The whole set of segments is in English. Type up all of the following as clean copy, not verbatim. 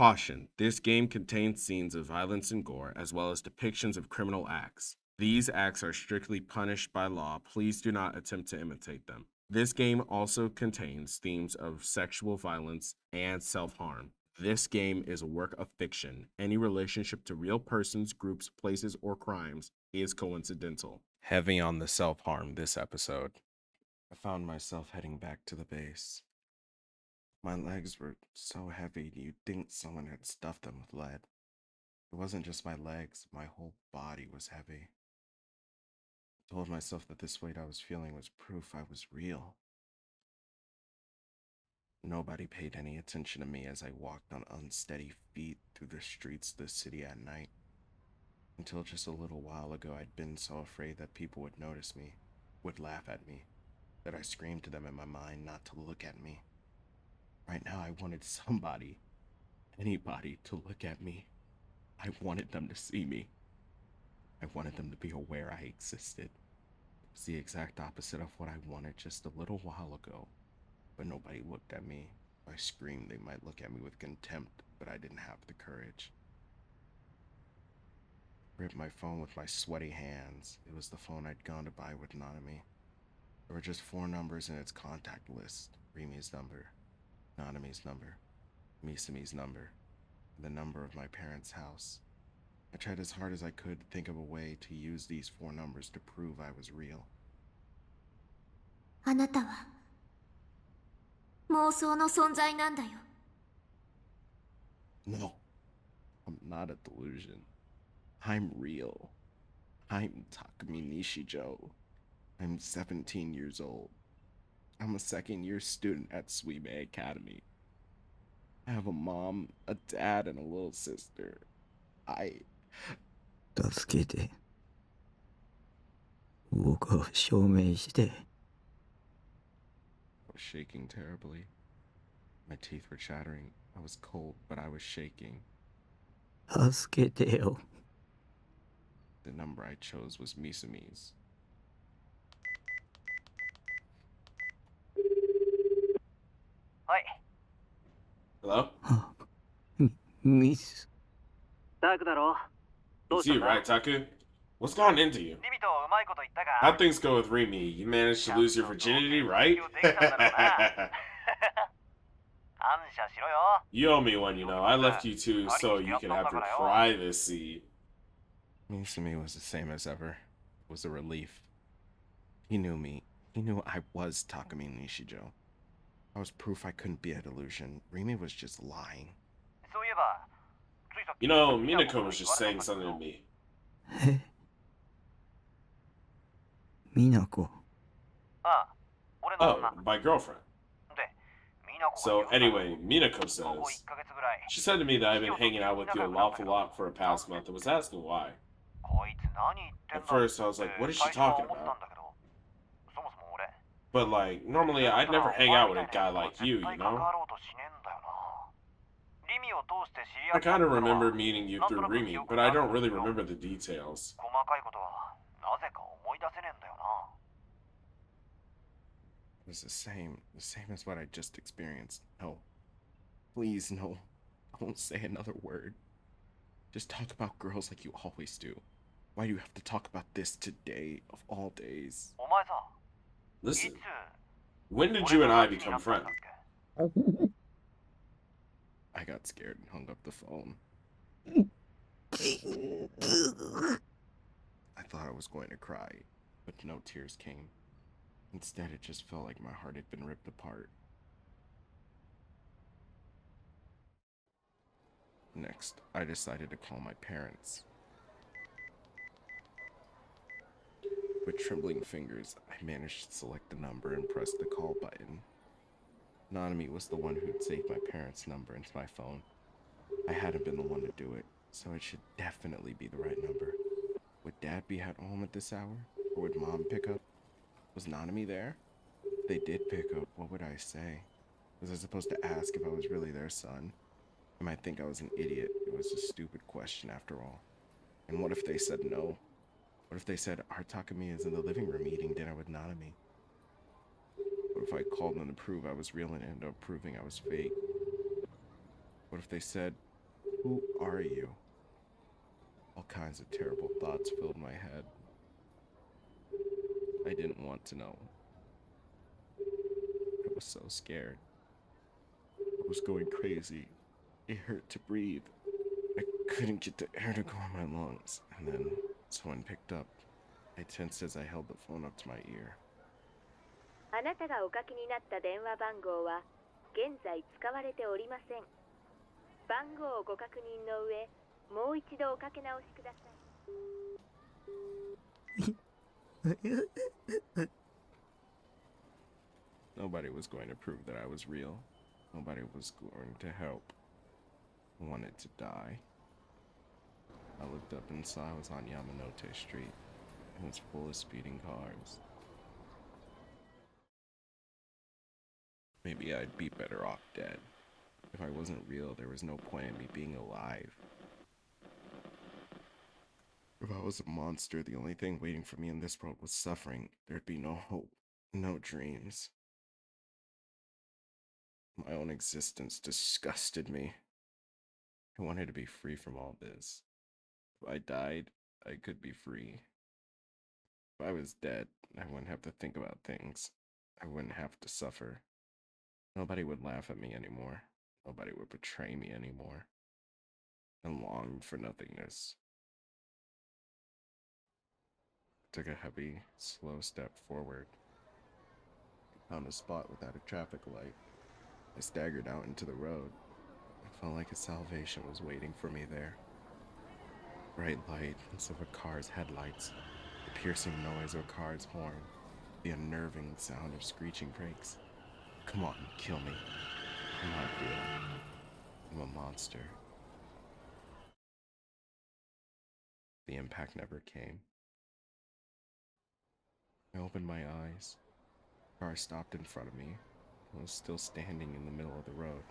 Caution: this game contains scenes of violence and gore, as well as depictions of criminal acts. These acts are strictly punished by law. Please do not attempt to imitate them. This game also contains themes of sexual violence and self harm. This game is a work of fiction. Any relationship to real persons, groups, places, or crimes is coincidental. Heavy on the self harm this episode. I found myself heading back to the base. My legs were so heavy you'd think someone had stuffed them with lead. It wasn't just my legs, my whole body was heavy. I told myself that this weight I was feeling was proof I was real. Nobody paid any attention to me as I walked on unsteady feet through the streets of the city at night. Until just a little while ago, I'd been so afraid that people would notice me, would laugh at me, that I screamed to them in my mind not to look at me. Right now, I wanted somebody, anybody, to look at me. I wanted them to see me. I wanted them to be aware I existed. It was the exact opposite of what I wanted just a little while ago. But nobody looked at me. If I screamed, they might look at me with contempt, but I didn't have the courage. I ripped my phone with my sweaty hands. It was the phone I'd gone to buy with Nanami. There were just 4 numbers in its contact list. Rimi's number, Nanami's number, Misami's number, and the number of my parents' house. I tried as hard as I could to think of a way to use these 4 numbers to prove I was real. あなたは妄想の存在なんだよ。 No, I'm not a delusion. I'm real. I'm Takumi Nishijo. I'm 17 years old. I'm a second-year student at Suimei Academy. I have a mom, a dad, and a little sister. I 助けて。僕を証明して。was shaking terribly. My teeth were chattering. I was cold, but I was shaking. 助けてよ。The number I chose was Misami's. はい。 Hello? ミス。タクだろ。どう It's したん you, だ right, Taku? What's gone into you? リミとうまいこと言ったか How'd things go with Rimi? You managed to lose your virginity, right? 感謝しろよ。 You owe me one, you know. I left you two so you could have your privacy. Misami was the same as ever. It was a relief. He knew me. He knew I was Takumi Nishijo. I was proof I couldn't be a delusion. Rimi was just lying. そういえば、ついさっき You know, Minako was just saying something to me. えみなこ。ああ、俺の Oh, 女。 my girlfriend. で、ミナコ So が言う anyway, Minako ここ says, 1ヶ月ぐらい she said to me that I've been hanging out with you an awful lot for a past month and was asking why. こいつ何言ってん At だ first, I was like, what is she 最初は talking 思った about? んだけど、そもそも俺 But like, normally I'd never hang out with a guy like you, you 関 know? わろうとしねえんだよな。リミを通して知り I 合った kind of ことは remember meeting you through Rimi, but I don't really remember the details. 細かいことはなぜか思い出せねえんだよな。 It was the same as what I just experienced. No. Please, no. Don't say another word. Just talk about girls like you always do. Why do you have to talk about this today, of all days? お前さ、 Listen, いつ when did you and I become friends? 俺の話になったんだっけ I got scared and hung up the phone. I thought I was going to cry, but no tears came. Instead, it just felt like my heart had been ripped apart. Next, I decided to call my parents. With trembling fingers, I managed to select the number and press the call button. Nanami was the one who'd saved my parents' number into my phone. I hadn't been the one to do it, so it should definitely be the right number. Would Dad be at home at this hour? Or would Mom pick up? Was Nanami there? If they did pick up, what would I say? Was I supposed to ask if I was really their son? They might think I was an idiot. It was a stupid question after all. And what if they said no? What if they said our Takumi is in the living room eating dinner with Nanami? What if I called them to prove I was real and ended up proving I was fake? What if they said Who are you? All kinds of terrible thoughts filled my head. I didn't want to know. I was so scared. I was going crazy. It hurt to breathe. I couldn't get the air to go in my lungs. And then someone picked up. I tensed as I held the phone up to my ear. あなたがおかけになった電話番号は現在使われておりません。番号をご確認の上、もう一度おかけ直しください。Nobody was going to prove that I was real. Nobody was going to help. I wanted to die. I looked up and saw I was on Yamanote Street. It was full of speeding cars. Maybe I'd be better off dead. If I wasn't real, there was no point in me being alive. If I was a monster, the only thing waiting for me in this world was suffering. There'd be no hope, no dreams. My own existence disgusted me. I wanted to be free from all this. If I died, I could be free. If I was dead, I wouldn't have to think about things. I wouldn't have to suffer. Nobody would laugh at me anymore. Nobody would betray me anymore. I longed for nothingness. I took a heavy, slow step forward. I found a spot without a traffic light. I staggered out into the road. I felt like a salvation was waiting for me there. Bright light instead of a car's headlights, the piercing noise of a car's horn, the unnerving sound of screeching brakes. Come on, kill me. I'm not real. I'm a monster. The impact never came. I opened my eyes. The car stopped in front of me. I was still standing in the middle of the road.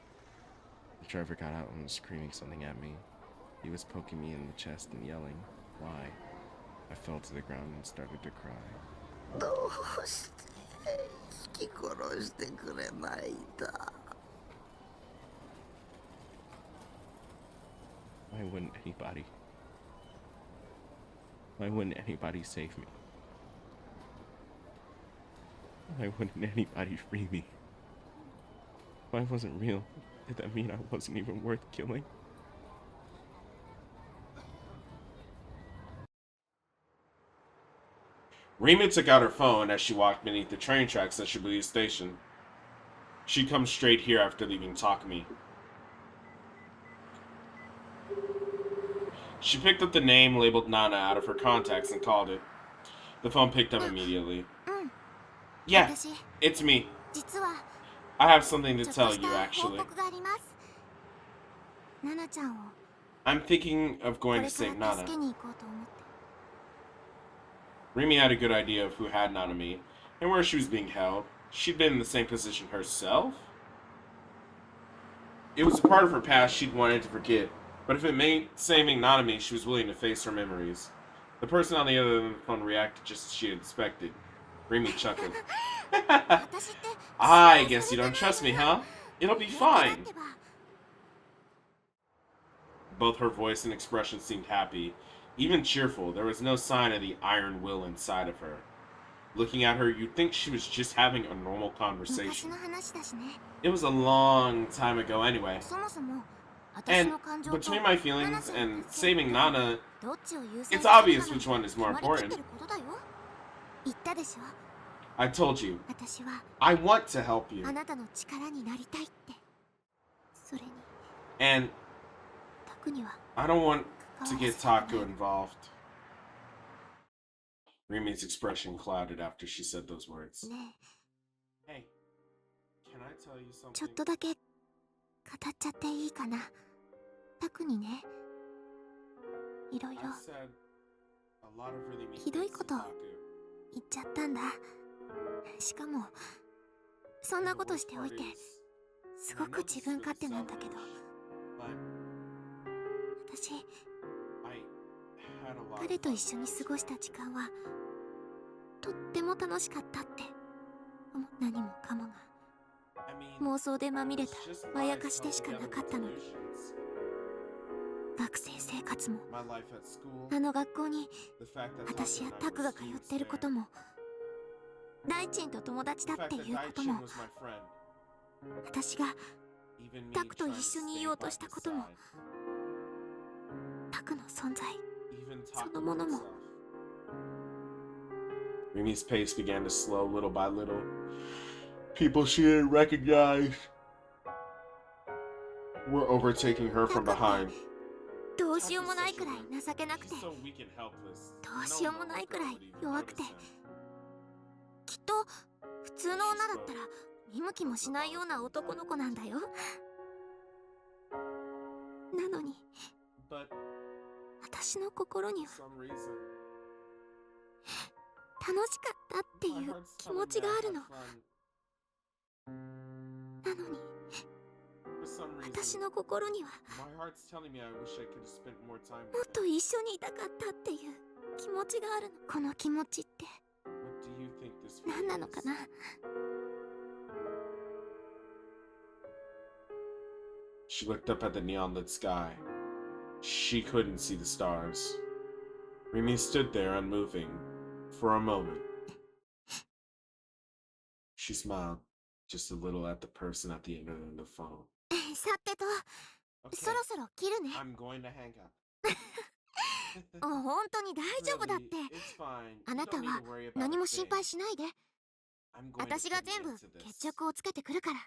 The driver got out and was screaming something at me. He was poking me in the chest and yelling, "Why?" I fell to the ground and started to cry. どうして引き殺してくれないんだ。 Why wouldn't anybody? Why wouldn't anybody save me? Why wouldn't anybody free me? If I wasn't real, did that mean I wasn't even worth killing? Rima took out her phone as she walked beneath the train tracks at Shibuya Station. She'd come straight here after leaving Takumi. She picked up the name labeled Nana out of her contacts and called it. The phone picked up immediately. Yeah, it's me. I have something to tell you, actually. I'm thinking of going to save Nana. Rimi had a good idea of who had Nanami and where she was being held. She'd been in the same position herself. It was a part of her past she'd wanted to forget, but if it meant saving Nanami, she was willing to face her memories. The person on the other end of the phone reacted just as she had expected. Rimi chuckled. I guess you don't trust me, huh? It'll be fine. Both her voice and expression seemed happy, even cheerful. There was no sign of the iron will inside of her. Looking at her, you'd think she was just having a normal conversation. It was a long time ago anyway. And between my feelings and saving Nana, it's obvious which one is more important. I told you, I want to help you. And I don't want to get Taku involved. Rimi's expression clouded after she said those words. Hey, can I tell you something? ちょっとだけ語っちゃっていいかな。タクにね、いろいろ I've said a lot of really mean ひどい things こ to と Taku. 言っちゃったんだ。しかもそんなことしておいてすごく自分勝手なんだけど、 But 私 I had a lot 彼 of と fun. 一緒に過ごした時間はとっても楽しかったって何もかもが I mean, 妄想でまみれ it's た just ま lies やかしでしかなかったのに strung together with delusions. 生活も My life at school, あの学校に the fact that 私 Taka や and I タ were クが通っ students てること there, も大臣と友達 the だって fact that いうことも Daichin was my friend, 私が even me タクと trying 一 to 緒にい stay ようと by した his ことも side, タクの存在 even Sono Taka mono mo. himself. Rimi's pace began to slow little by little. People she didn't recognize were overtaking her from behind. どうしようもないくらい情けなくて He's so weak and helpless. どうしようもないくらい弱くて No one would even notice him. きっと普通の女だったら見向きもしないような男の子なんだよなのに But 私の心に for は some reason, 楽しかったってい my う heart's 気 telling 持 me ち I がある had の fun. なのに For some 私 reason, の心には my heart's telling me I wish I could have spent more time もっ with と him. 一緒にいたかったっていう気持ちがあるのこの気持ちって What do you think this 何 feeling なのか is? な She looked up at the neon lit sky. She couldn't see the stars. Rimi stood there unmoving for a moment. She smiled just a little at the person at the end of the phone. さてと Okay, そろそろ切るね I'm going to hang up. 本当に大丈夫だっ Really, て it's fine. あ You なた don't need は to worry about 何 a も心 thing. 配しないで I'm going to 私が put an 全部 end to 決 this. 着をつけてくるから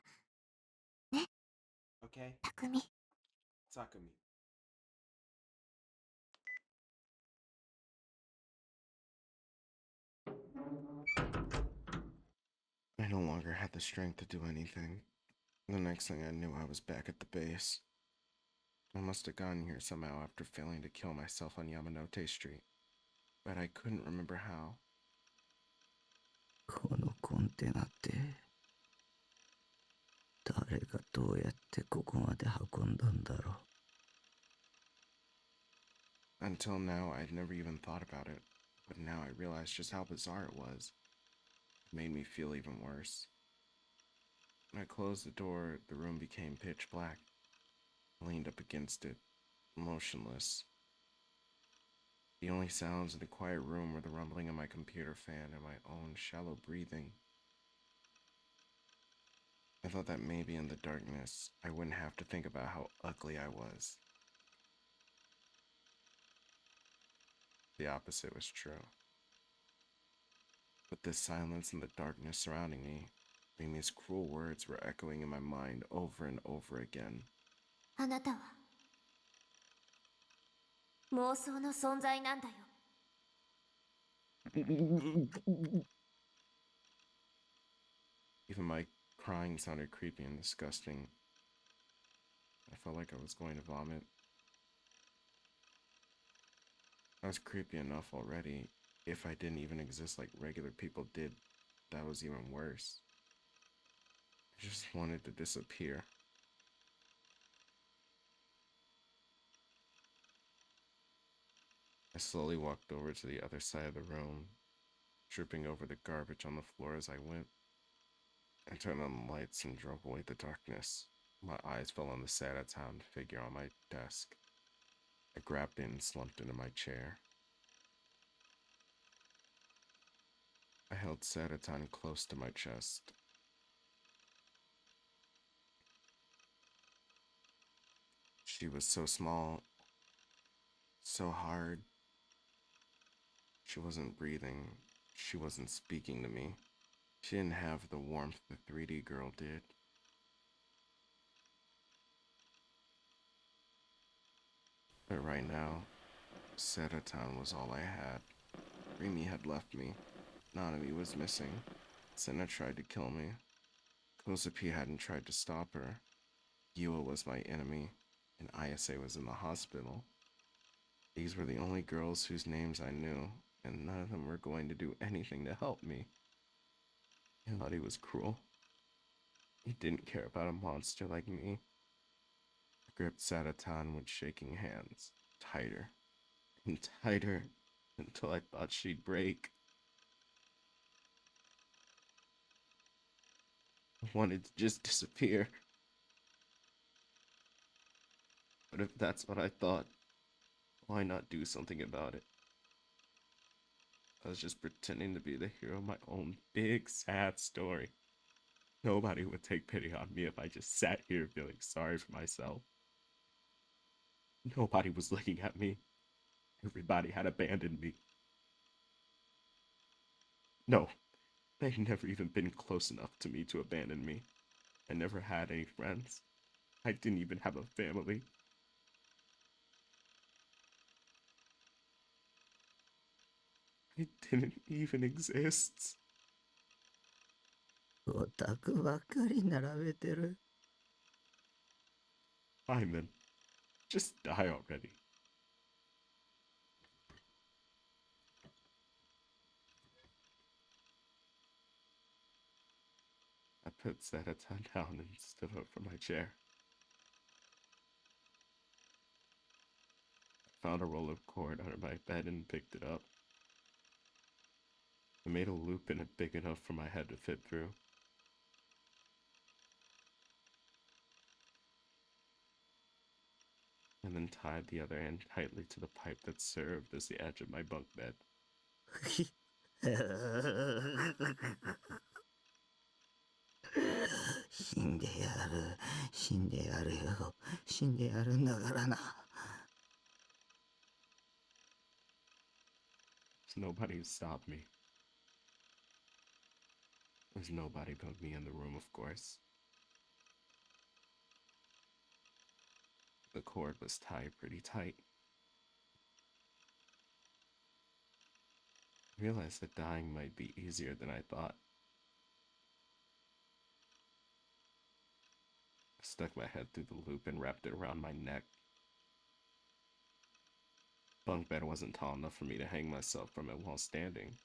Okay, 匠 Takumi. I no longer had the strength to do anything. The next thing I knew, I was back at the base. I must have gotten here somehow after failing to kill myself on Yamanote Street, but I couldn't remember how. このコンテナって誰がどうやってここまで運んだんだろう Until now, I'd never even thought about it, but now I realized just how bizarre it was. It made me feel even worse. When I closed the door, the room became pitch black. I leaned up against it, motionless. The only sounds in the quiet room were the rumbling of my computer fan and my own shallow breathing. I thought that maybe in the darkness, I wouldn't have to think about how ugly I was. The opposite was true. With this silence and the darkness surrounding me, Mimi's cruel words were echoing in my mind over and over again. あなたは妄想の存在なんだよ Even my crying sounded creepy and disgusting. I felt like I was going to vomit. I was creepy enough already. If I didn't even exist like regular people did, that was even worse. I just wanted to disappear. I slowly walked over to the other side of the room, tripping over the garbage on the floor as I went. I turned on the lights and drove away the darkness. My eyes fell on the Sadatown figure on my desk. I grabbed it and slumped into my chair. I held Sadatown close to my chest. She was so small, so hard. She wasn't breathing. She wasn't speaking to me. She didn't have the warmth the 3D girl did. But right now, Sadatown was all I had. Rimi had left me. Nanami was missing. Senna tried to kill me. Kozupi hadn't tried to stop her. Yua was my enemy, and Ayase was in the hospital. These were the only girls whose names I knew, and none of them were going to do anything to help me. I thought he was cruel. He didn't care about a monster like me. I gripped Sadatan with shaking hands, tighter and tighter, until I thought she'd break. I wanted to just disappear. But if that's what I thought, Why not do something about it? I was just pretending to be the hero of my own big, sad story. Nobody would take pity on me if I just sat here feeling sorry for myself. Nobody was looking at me. Everybody had abandoned me. No, they'd never even been close enough to me to abandon me. I never had any friends. I didn't even have a family. I didn't even exist. オタクばっかり並べてる。 Fine then. Just die already. I put Zeta-tan down and stood up from my chair. I found a roll of cord under my bed and picked it up. I made a loop in it big enough for my head to fit through. And then tied the other end tightly to the pipe that served as the edge of my bunk bed. 死んでやる、死んでやるよ、死んでやるんだからな。There's nobody who stopped me. There's nobody but me in the room, of course. The cord was tied pretty tight. I realized that dying might be easier than I thought. I stuck my head through the loop and wrapped it around my neck. Bunk bed wasn't tall enough for me to hang myself from it while standing.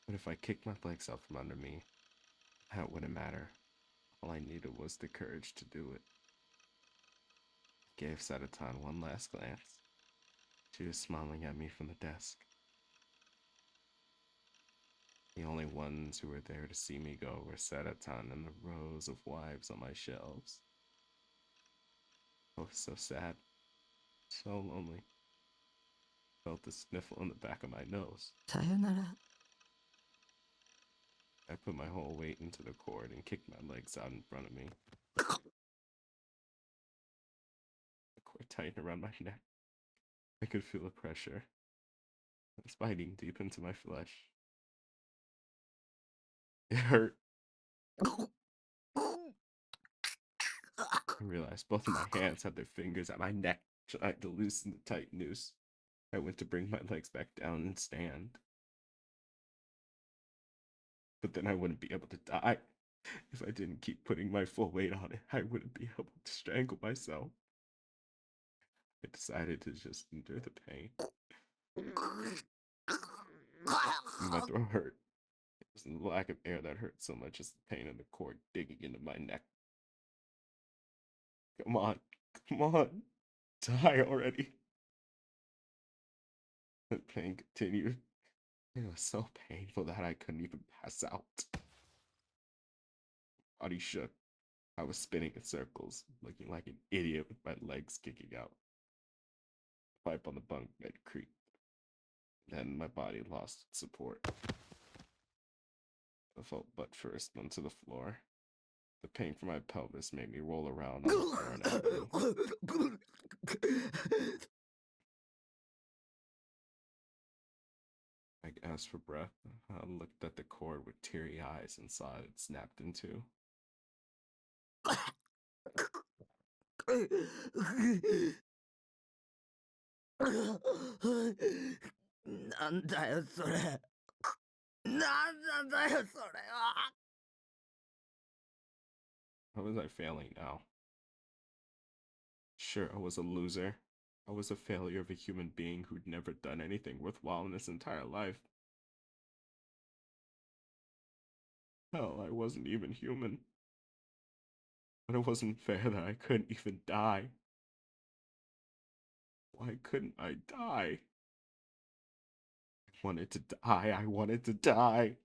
But if I kicked my legs out from under me, that wouldn't matter. All I needed was the courage to do it. I gave Zeta-tan one last glance. She was smiling at me from the desk. The only ones who were there to see me go were Zeta-tan and the rows of wives on my shelves. I was so sad, so lonely. I felt the sniffle in the back of my nose. さよなら。 I put my whole weight into the cord and kicked my legs out in front of me. The cord tightened around my neck. I could feel the pressure. It was biting deep into my flesh. It hurt. I realized both of my hands had their fingers at my neck, trying to loosen the tight noose. I went to bring my legs back down and stand. But then I wouldn't be able to die. If I didn't keep putting my full weight on it, I wouldn't be able to strangle myself. I decided to just endure the pain. My throat hurt. It wasn't the lack of air that hurt so much as the pain of the cord digging into my neck. Come on, come on, die already. The pain continued. It was so painful that I couldn't even pass out. Body shook. I was spinning in circles, looking like an idiot with my legs kicking out. The pipe on the bunk bed creaked. Then my body lost its support. I fell butt first onto the floor. The pain from my pelvis made me roll around on the floor in agony. I gasped for breath. I looked at the cord with teary eyes and saw it snapped in two. なんだよそれ。なんなんだよそれは。 How was I failing now? Sure, I was a loser. I was a failure of a human being who'd never done anything worthwhile in his entire life. Hell, I wasn't even human. But it wasn't fair that I couldn't even die. Why couldn't I die? I wanted to die. I wanted to die.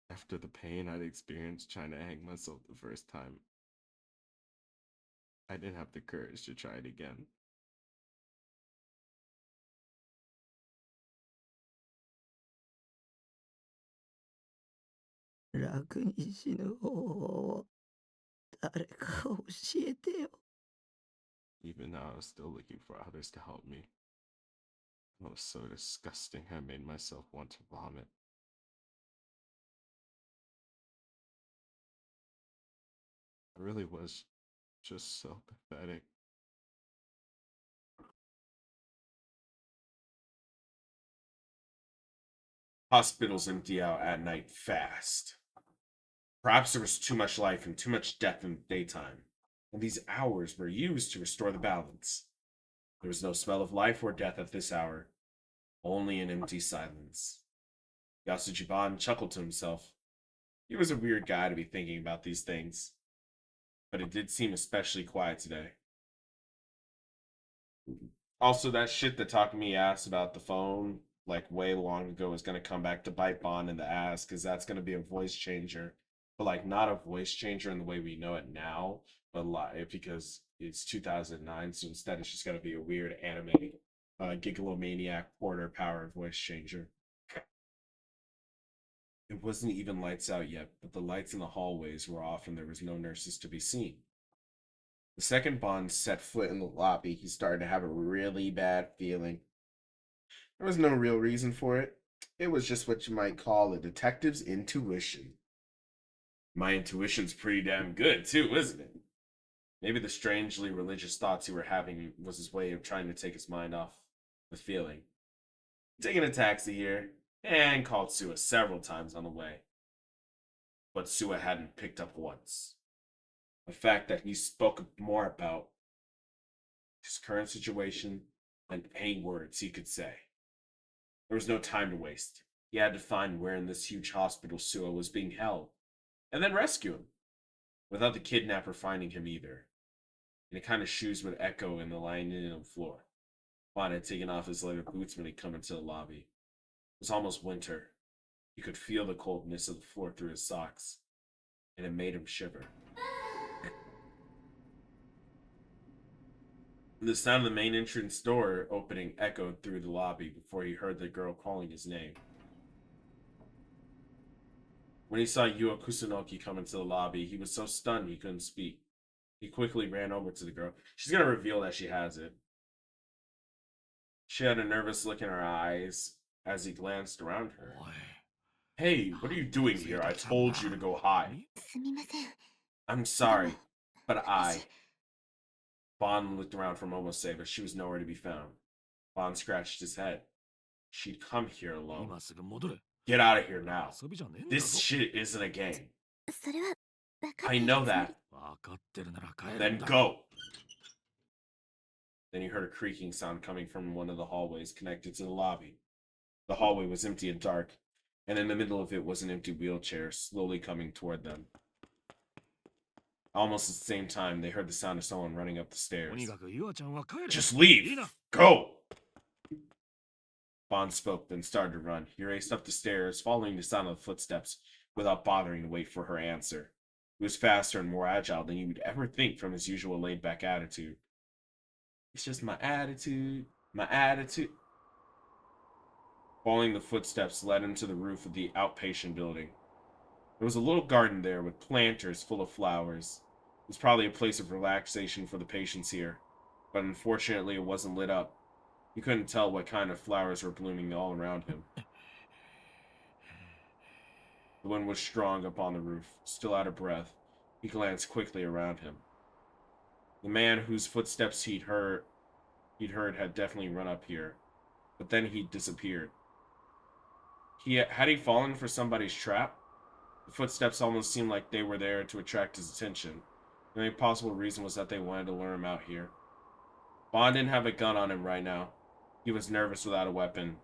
After the pain I'd experienced trying to hang myself the first time, I didn't have the courage to try it again. 楽に死ぬ方法を誰か教えてよ。 Even now, I was still looking for others to help me. It was so disgusting, I made myself want to vomit. I really was just so pathetic. Hospitals empty out at night fast. Perhaps there was too much life and too much death in the daytime, and these hours were used to restore the balance. There was no smell of life or death at this hour, only an empty silence. Yasujiban chuckled to himself. He was a weird guy to be thinking about these things, but it did seem especially quiet today. Also, that shit that Takumi asked about the phone, like way long ago, is gonna come back to bite Bond in the ass, because that's gonna be a voice changer. But like not a voice changer in the way we know it now, but like because it's 2009, so instead it's just gonna be a weird anime Gigalomaniac Porter power voice changer. It wasn't even lights out yet, but the lights in the hallways were off and there was no nurses to be seen. The second Bond set foot in the lobby, he started to have a really bad feeling. There was no real reason for it. It was just what you might call a detective's intuition. My intuition's pretty damn good, too, isn't it? Maybe the strangely religious thoughts he were having was his way of trying to take his mind off the feeling. Taking a taxi here, and called Sua several times on the way. But Sua hadn't picked up once. A fact that he spoke more about his current situation than any words he could say. There was no time to waste. He had to find where in this huge hospital Sua was being held, and then rescue him, without the kidnapper finding him either. And the kind of shoes would echo in the lining on the floor. Bond had taken off his leather boots when he come into the lobby. It was almost winter. He could feel the coldness of the floor through his socks, and it made him shiver. The sound of the main entrance door opening echoed through the lobby before he heard the girl calling his name. When he saw Yua Kusunoki come into the lobby, he was so stunned he couldn't speak. He quickly ran over to the girl. She's gonna reveal that she has it. She had a nervous look in her eyes as he glanced around her. Hey, what are you doing here? I told you to go hide. すみません。 I'm sorry, but Bond looked around for a moment to say, but she was nowhere to be found. Bond scratched his head. She'd come here alone. 今すぐ戻れ。 Get out of here now. 遊びじゃねえんだ This ぞ。 shit isn't a game. それは分かって I いる know つもり that. 分かってるなら帰る Then んだ。 go. Then he heard a creaking sound coming from one of the hallways connected to the lobby. The hallway was empty and dark, and in the middle of it was an empty wheelchair slowly coming toward them. Almost at the same time, they heard the sound of someone running up the と stairs. にかくユアちゃんは帰れ。 Just いい leave! な。 Go! Bond spoke, then started to run. He raced up the stairs, following the sound of the footsteps, without bothering to wait for her answer. He was faster and more agile than you would ever think from his usual laid-back attitude. It's just my attitude, my attitude. Following the footsteps led him to the roof of the outpatient building. There was a little garden there with planters full of flowers. It was probably a place of relaxation for the patients here, but unfortunately it wasn't lit up. He couldn't tell what kind of flowers were blooming all around him. The wind was strong up on the roof. Still out of breath, he glanced quickly around him. The man whose footsteps he'd heard had definitely run up here, but then he'd disappeared. Had he fallen for somebody's trap? The footsteps almost seemed like they were there to attract his attention. The only possible reason was that they wanted to lure him out here. Bond didn't have a gun on him right now. He was nervous without a weapon.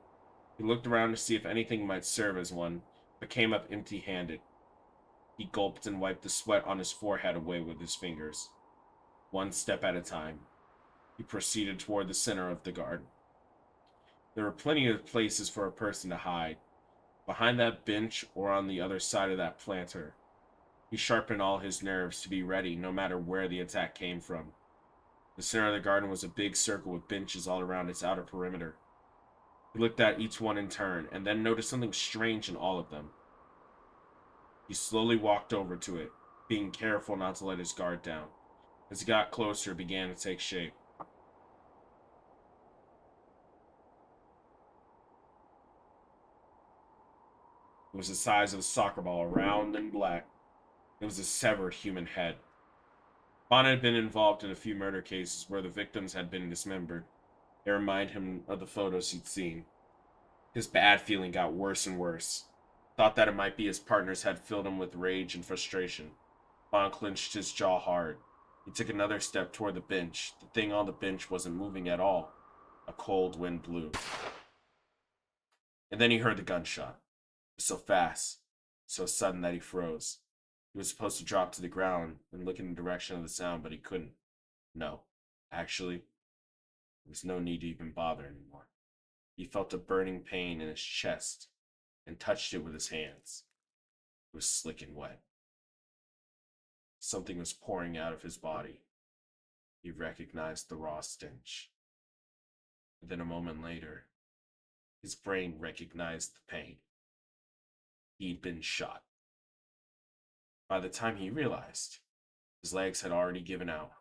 He looked around to see if anything might serve as one, but came up empty-handed. He gulped and wiped the sweat on his forehead away with his fingers. One step at a time, he proceeded toward the center of the garden. There were plenty of places for a person to hide. Behind that bench or on the other side of that planter. He sharpened all his nerves to be ready no matter where the attack came from. The center of the garden was a big circle with benches all around its outer perimeter. He looked at each one in turn and then noticed something strange in all of them. He slowly walked over to it, being careful not to let his guard down. As he got closer, it began to take shape. It was the size of a soccer ball, round and black. It was a severed human head. Bond had been involved in a few murder cases where the victims had been dismembered. They reminded him of the photos he'd seen. His bad feeling got worse and worse. Thought that it might be his partner's had filled him with rage and frustration. Bond clenched his jaw hard. He took another step toward the bench. The thing on the bench wasn't moving at all. A cold wind blew. And then he heard the gunshot. It was so fast, so sudden that he froze. He was supposed to drop to the ground and look in the direction of the sound, but he couldn't. No, actually, there was no need to even bother anymore. He felt a burning pain in his chest and touched it with his hands. It was slick and wet. Something was pouring out of his body. He recognized the raw stench. And then a moment later, his brain recognized the pain. He'd been shot. By the time he realized, his legs had already given out.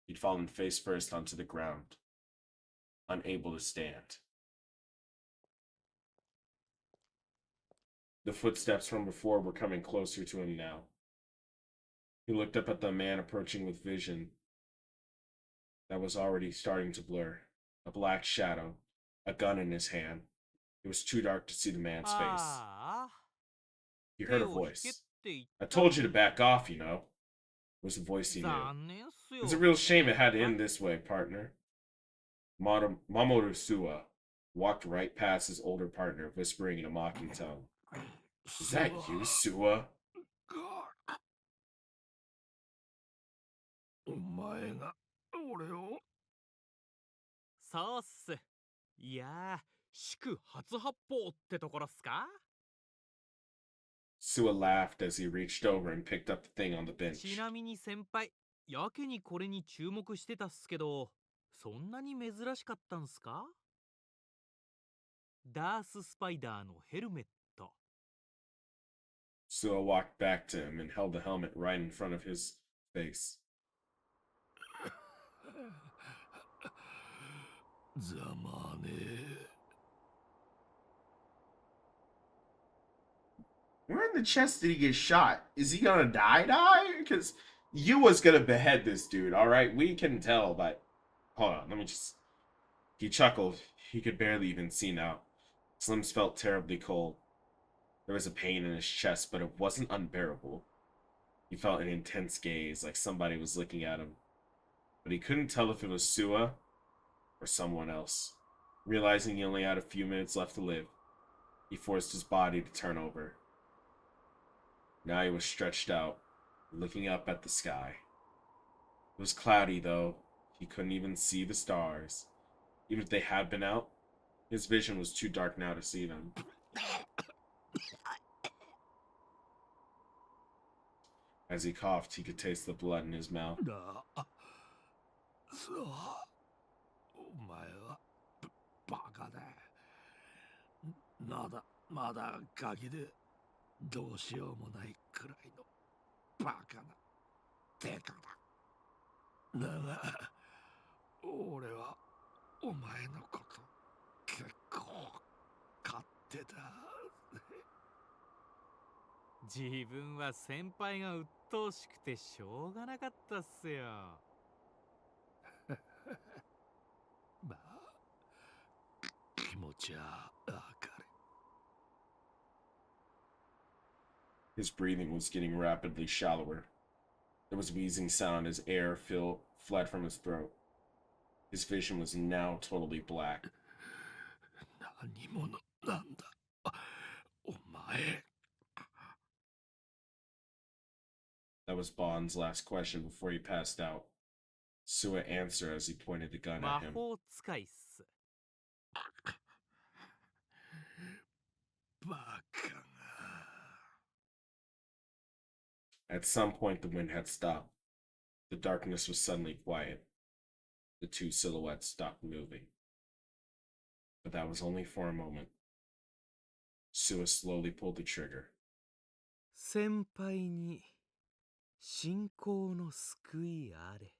He'd fallen face first onto the ground, unable to stand. The footsteps from before were coming closer to him now. He looked up at the man approaching with vision that was already starting to blur. A black shadow, a gun in his hand. It was too dark to see the man's face. He heard a voice. I told you to back off, you know. It was a voice he knew. It was a real shame it had to end this way, partner. Mamoru Suwa walked right past his older partner, whispering in a mocking tone. Is that you, Suwa? お前が俺を。そうっす。いやー、祝初発砲ってところっすか？ Suwa laughed as he reached over and picked up the thing on the bench. ちなみに先輩、やけにこれに注目してたっすけど、そんなに珍しかったんすか？ダーススパイダーのヘルメット。Suwa walked back to him and held the helmet right in front of his face. ざまねえ。 Where in the chest did he get shot? Is he gonna die? Because you was gonna behead this dude, alright? We can tell, but... Hold on, let me just... He chuckled. He could barely even see now. His limbs felt terribly cold. There was a pain in his chest, but it wasn't unbearable. He felt an intense gaze, like somebody was looking at him. But he couldn't tell if it was Suwa or someone else. Realizing he only had a few minutes left to live, he forced his body to turn over. Now he was stretched out, looking up at the sky. It was cloudy, though. He couldn't even see the stars. Even if they had been out, his vision was too dark now to see them. As he coughed, he could taste the blood in his mouth. そう。お前はバカだ。まだガキでどうしようもないくらいのバカなデカだ。だが俺はお前のこと結構買ってた。自分は先輩が鬱陶しくてしょうがなかったっすよ。まあ気持ちはわかる。 His breathing was getting rapidly shallower. There was a wheezing sound as air fled from his throat. His vision was now totally black. 何者なんだお前。 That was Bond's last question before he passed out. Suwa answered as he pointed the gun 魔 at him. 法使いっす。バカが。 At some point, the wind had stopped. The darkness was suddenly quiet. The two silhouettes stopped moving. But that was only for a moment. Sua slowly pulled the trigger. 先輩に信仰の救いあれ。